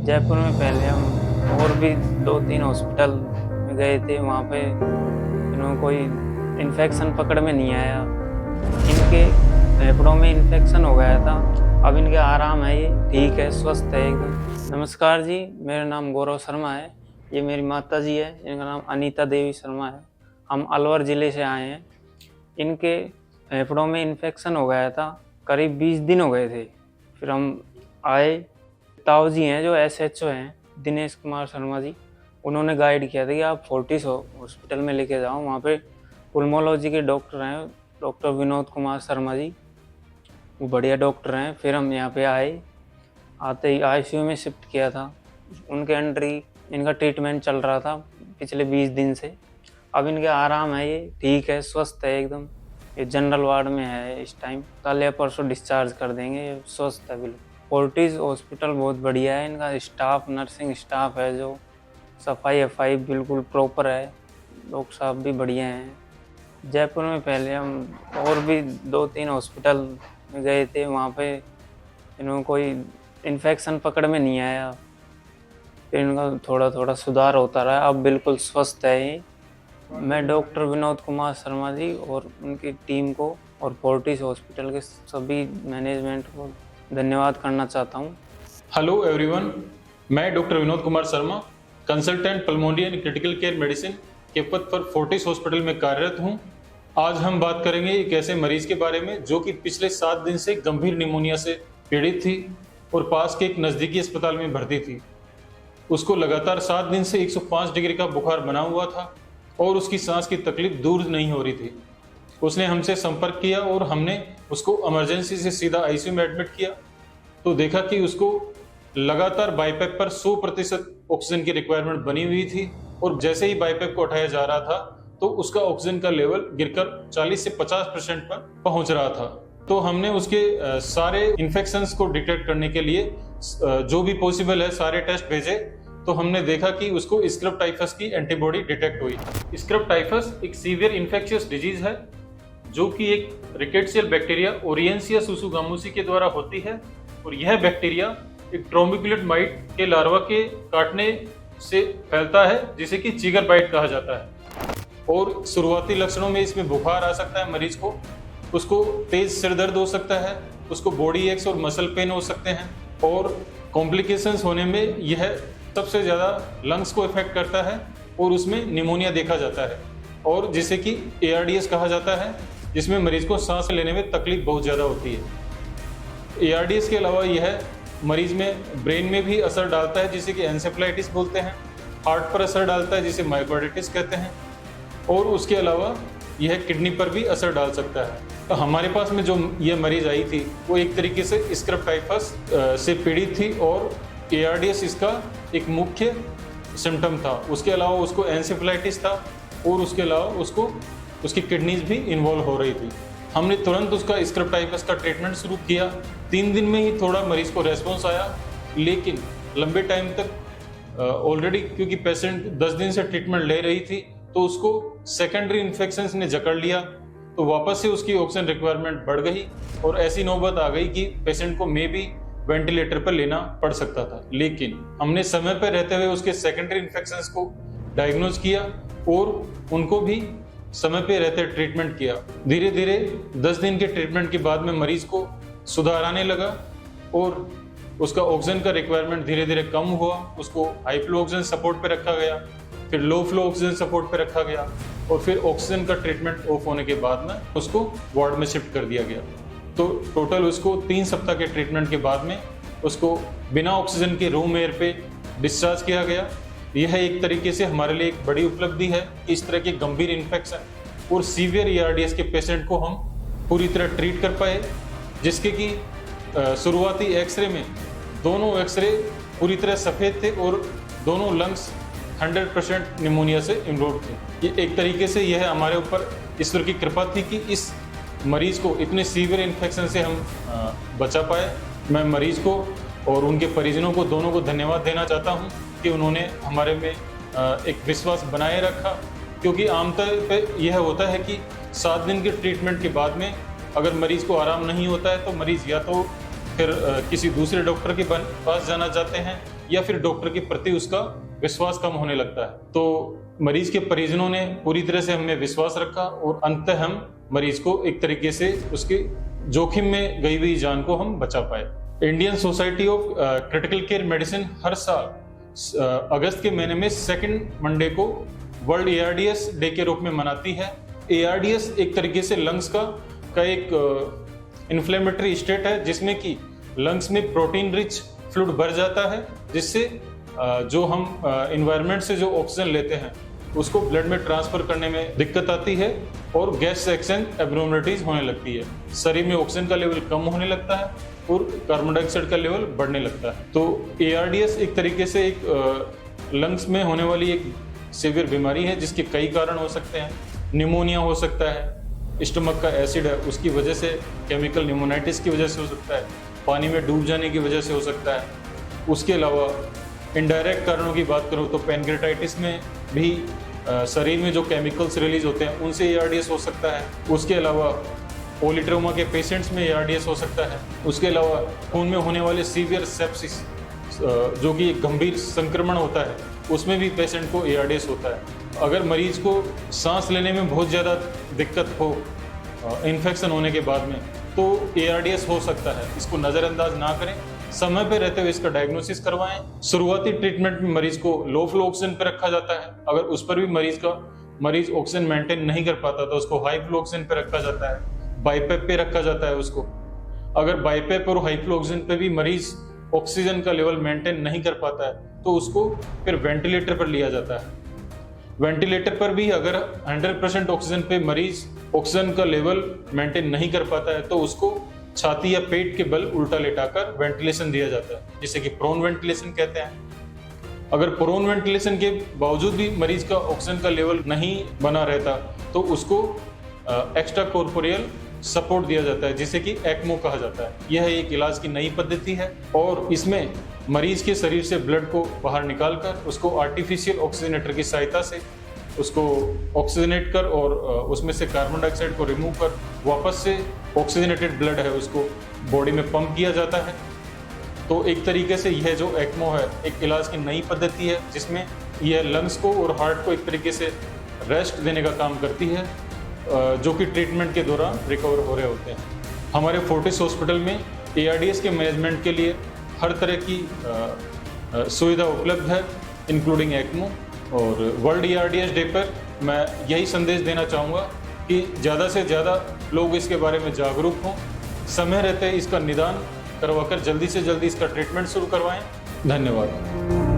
जयपुर में पहले हम और भी 2-3 हॉस्पिटल में गए थे, वहाँ पे कोई इन्फेक्शन पकड़ में नहीं आया। इनके फेफड़ों में इन्फेक्शन हो गया था, अब इनके आराम है, ये ठीक है, स्वस्थ है एकदम। नमस्कार जी, मेरा नाम गौरव शर्मा है। ये मेरी माता जी है, इनका नाम अनीता देवी शर्मा है। हम अलवर ज़िले से आए हैं। इनके फेफड़ों में इन्फेक्शन हो गया था, करीब 20 दिन हो गए थे। फिर हम आए, ताऊ जी हैं जो एसएचओ हैं, दिनेश कुमार शर्मा जी, उन्होंने गाइड किया था कि आप फोर्टिस हॉस्पिटल में लेके जाओ। वहाँ पे पुल्मोलॉजी के डॉक्टर हैं, डॉक्टर विनोद कुमार शर्मा जी, वो बढ़िया डॉक्टर हैं। फिर हम यहाँ पे आए, आते ही आईसीयू में शिफ्ट किया था। उनके अंडर ही इनका ट्रीटमेंट चल रहा था पिछले 20 दिन से। अब इनके आराम है, ये ठीक है, स्वस्थ है एकदम। ये जनरल वार्ड में है इस टाइम, कल या परसों डिस्चार्ज कर देंगे, ये स्वस्थ है बिल्कुल। फोर्टिस हॉस्पिटल बहुत बढ़िया है, इनका स्टाफ, नर्सिंग स्टाफ है जो सफाई बिल्कुल प्रॉपर है, लोग साहब भी बढ़िया हैं। जयपुर में पहले हम और भी 2-3 हॉस्पिटल में गए थे, वहाँ पे कोई इन्फेक्शन पकड़ में नहीं आया। फिर इनका थोड़ा थोड़ा सुधार होता रहा, अब बिल्कुल स्वस्थ है ये। मैं डॉक्टर विनोद कुमार शर्मा जी और उनकी टीम को और फोर्टिस हॉस्पिटल के सभी मैनेजमेंट को धन्यवाद करना चाहता हूँ। हेलो एवरीवन, मैं doctor Vinod Kumar Sharma, consultant pulmonary and critical Care medicine के पद पर फोर्टिस हॉस्पिटल में कार्यरत हूँ। आज हम बात करेंगे एक ऐसे मरीज के बारे में जो कि पिछले 7 दिन से गंभीर निमोनिया से पीड़ित थी और पास के एक नज़दीकी अस्पताल में भर्ती थी। उसको लगातार 7 दिन से 105 डिग्री का बुखार बना हुआ था और उसकी सांस की तकलीफ दूर नहीं हो रही थी। उसने हमसे संपर्क किया और हमने उसको इमरजेंसी से सीधा आईसीयू में एडमिट किया तो देखा कि उसको लगातार बाईपैप पर 100% ऑक्सीजन की रिक्वायरमेंट बनी हुई थी और जैसे ही बाईपैप को उठाया जा रहा था तो उसका ऑक्सीजन का लेवल गिरकर 40 से 50% पर पहुंच रहा था। तो हमने उसके सारे इन्फेक्शंस को डिटेक्ट करने के लिए जो भी पॉसिबल है सारे टेस्ट भेजे तो हमने देखा कि उसको स्क्रब टाइफस की एंटीबॉडी डिटेक्ट हुई। स्क्रब टाइफस एक सीवियर इन्फेक्शियस डिजीज है जो कि एक रिकेट्सियल बैक्टीरिया ओरिएंसिया सुसुगामुसी के द्वारा होती है और यह बैक्टीरिया एक ट्रोमिकुलेट माइट के लार्वा के काटने से फैलता है जिसे कि चीगर बाइट कहा जाता है। और शुरुआती लक्षणों में इसमें बुखार आ सकता है मरीज को, उसको तेज सिर दर्द हो सकता है, उसको बॉडी एक्स और मसल पेन हो सकते हैं और कॉम्प्लिकेशंस होने में यह सबसे ज़्यादा लंग्स को इफेक्ट करता है और उसमें निमोनिया देखा जाता है और जिसे कि ARDS कहा जाता है, जिसमें मरीज को सांस लेने में तकलीफ बहुत ज़्यादा होती है। ARDS के अलावा यह मरीज में ब्रेन में भी असर डालता है जिसे कि एन्सेफेलाइटिस बोलते हैं, हार्ट पर असर डालता है जिसे मायोकार्डिटिस कहते हैं और उसके अलावा यह किडनी पर भी असर डाल सकता है। तो हमारे पास में जो ये मरीज आई थी वो एक तरीके से स्क्रब टाइफस से पीड़ित थी और ARDS इसका एक मुख्य सिम्टम था। उसके अलावा उसको एन्सेफेलाइटिस था और उसके अलावा उसको उसकी किडनीज भी इन्वॉल्व हो रही थी। हमने तुरंत उसका स्क्रब टाइफस का ट्रीटमेंट शुरू किया। 3 दिन में ही थोड़ा मरीज को रेस्पॉन्स आया, लेकिन लंबे टाइम तक ऑलरेडी क्योंकि पेशेंट 10 दिन से ट्रीटमेंट ले रही थी तो उसको सेकेंडरी इन्फेक्शंस ने जकड़ लिया तो वापस से उसकी ऑक्सीजन रिक्वायरमेंट बढ़ गई और ऐसी नौबत आ गई कि पेशेंट को मे बी वेंटिलेटर पर लेना पड़ सकता था। लेकिन हमने समय पर रहते हुए उसके सेकेंडरी इन्फेक्शंस को डायग्नोज किया और उनको भी समय पे रहते ट्रीटमेंट किया। धीरे धीरे 10 दिन के ट्रीटमेंट के बाद में मरीज को सुधार आने लगा और उसका ऑक्सीजन का रिक्वायरमेंट धीरे धीरे कम हुआ। उसको हाई फ्लो ऑक्सीजन सपोर्ट पे रखा गया, फिर लो फ्लो ऑक्सीजन सपोर्ट पे रखा गया और फिर ऑक्सीजन का ट्रीटमेंट ऑफ होने के बाद में उसको वार्ड में शिफ्ट कर दिया गया। तो टोटल उसको 3 सप्ताह के ट्रीटमेंट के बाद में उसको बिना ऑक्सीजन के रूम एयर पे डिस्चार्ज किया गया। यह एक तरीके से हमारे लिए एक बड़ी उपलब्धि है। इस तरह के गंभीर इन्फेक्शन और सीवियर ARDS के पेशेंट को हम पूरी तरह ट्रीट कर पाए, जिसके कि शुरुआती एक्सरे में दोनों एक्सरे पूरी तरह सफ़ेद थे और दोनों लंग्स 100% निमोनिया से इन्वॉल्व थे। ये एक तरीके से यह हमारे ऊपर ईश्वर की कृपा थी कि इस मरीज को इतने सीवियर इन्फेक्शन से हम बचा पाए। मैं मरीज को और उनके परिजनों को दोनों को धन्यवाद देना चाहता हूँ कि उन्होंने हमारे में एक विश्वास बनाए रखा, क्योंकि आमतौर पे यह होता है कि 7 दिन के ट्रीटमेंट के बाद में अगर मरीज को आराम नहीं होता है तो मरीज या तो फिर किसी दूसरे डॉक्टर के पास जाना चाहते हैं या फिर डॉक्टर के प्रति उसका विश्वास कम होने लगता है। तो मरीज के परिजनों ने पूरी तरह से हमें विश्वास रखा और अंततः हम मरीज को एक तरीके से उसके जोखिम में गई हुई जान को हम बचा पाए। Indian Society of Critical Care Medicine हर साल अगस्त के महीने में सेकंड मंडे को वर्ल्ड ARDS डे के रूप में मनाती है। ARDS एक तरीके से लंग्स का एक इन्फ्लेमेटरी स्टेट है जिसमें कि लंग्स में प्रोटीन रिच फ्लूइड भर जाता है, जिससे जो हम इन्वायरमेंट से जो ऑक्सीजन लेते हैं उसको ब्लड में ट्रांसफर करने में दिक्कत आती है और गैस एक्सचेंज एब्नॉर्मलिटीज होने लगती है। शरीर में ऑक्सीजन का लेवल कम होने लगता है और कार्बन डाइऑक्साइड का लेवल बढ़ने लगता है। तो ARDS एक तरीके से एक लंग्स में होने वाली एक सीवियर बीमारी है जिसके कई कारण हो सकते हैं। निमोनिया हो सकता है, स्टमक का एसिड है उसकी वजह से, केमिकल निमोनाइटिस की वजह से हो सकता है, पानी में डूब जाने की वजह से हो सकता है। उसके अलावा इनडायरेक्ट कारणों की बात करूँ तो पैनक्रेटाइटिस में भी शरीर में जो केमिकल्स रिलीज होते हैं उनसे ARDS हो सकता है। उसके अलावा पॉलीट्रोमा के पेशेंट्स में ARDS हो सकता है। उसके अलावा खून में होने वाले सीवियर सेप्सिस जो कि एक गंभीर संक्रमण होता है उसमें भी पेशेंट को ARDS होता है। अगर मरीज को सांस लेने में बहुत ज़्यादा दिक्कत हो इन्फेक्शन होने के बाद में तो ARDS हो सकता है। इसको नज़रअंदाज ना करें, समय पे रहते हुए इसका डायग्नोसिस करवाएं। शुरुआती ट्रीटमेंट में मरीज को लो फ्लो ऑक्सीजन पे रखा जाता है। अगर उस पर भी मरीज ऑक्सीजन मेंटेन नहीं कर पाता तो उसको हाई फ्लो ऑक्सीजन पे रखा जाता है, बाईपेप पे रखा जाता है उसको। अगर बाईपेप और हाई फ्लो ऑक्सीजन पे भी मरीज ऑक्सीजन का लेवल मेंटेन नहीं कर पाता है तो उसको फिर वेंटिलेटर पर लिया जाता है। वेंटिलेटर पर भी अगर 100% ऑक्सीजन पे मरीज ऑक्सीजन का लेवल मेंटेन नहीं कर पाता है तो उसको छाती या पेट के बल उल्टा लेटाकर वेंटिलेशन दिया जाता है, जिसे कि प्रोन वेंटिलेशन कहते हैं। अगर प्रोन वेंटिलेशन के बावजूद भी मरीज का ऑक्सीजन का लेवल नहीं बना रहता तो उसको एक्स्ट्रा कॉर्पोरियल सपोर्ट दिया जाता है, जिसे कि ECMO कहा जाता है। यह एक इलाज की नई पद्धति है और इसमें मरीज के शरीर से ब्लड को बाहर निकालकर उसको आर्टिफिशियल ऑक्सीजनेटर की सहायता से उसको ऑक्सीजनेट कर और उसमें से कार्बन डाइऑक्साइड को रिमूव कर वापस से ऑक्सीजनेटेड ब्लड है उसको बॉडी में पंप किया जाता है। तो एक तरीके से यह जो ECMO है एक इलाज की नई पद्धति है जिसमें यह लंग्स को और हार्ट को एक तरीके से रेस्ट देने का काम करती है, जो कि ट्रीटमेंट के दौरान रिकवर हो रहे होते हैं। हमारे फोर्टिस हॉस्पिटल में ARDS के मैनेजमेंट के लिए हर तरह की सुविधा उपलब्ध है, इंक्लूडिंग ECMO। और वर्ल्ड ARDS डे पर मैं यही संदेश देना चाहूँगा कि ज़्यादा से ज़्यादा लोग इसके बारे में जागरूक हों, समय रहते इसका निदान करवाकर जल्दी से जल्दी इसका ट्रीटमेंट शुरू करवाएं। धन्यवाद।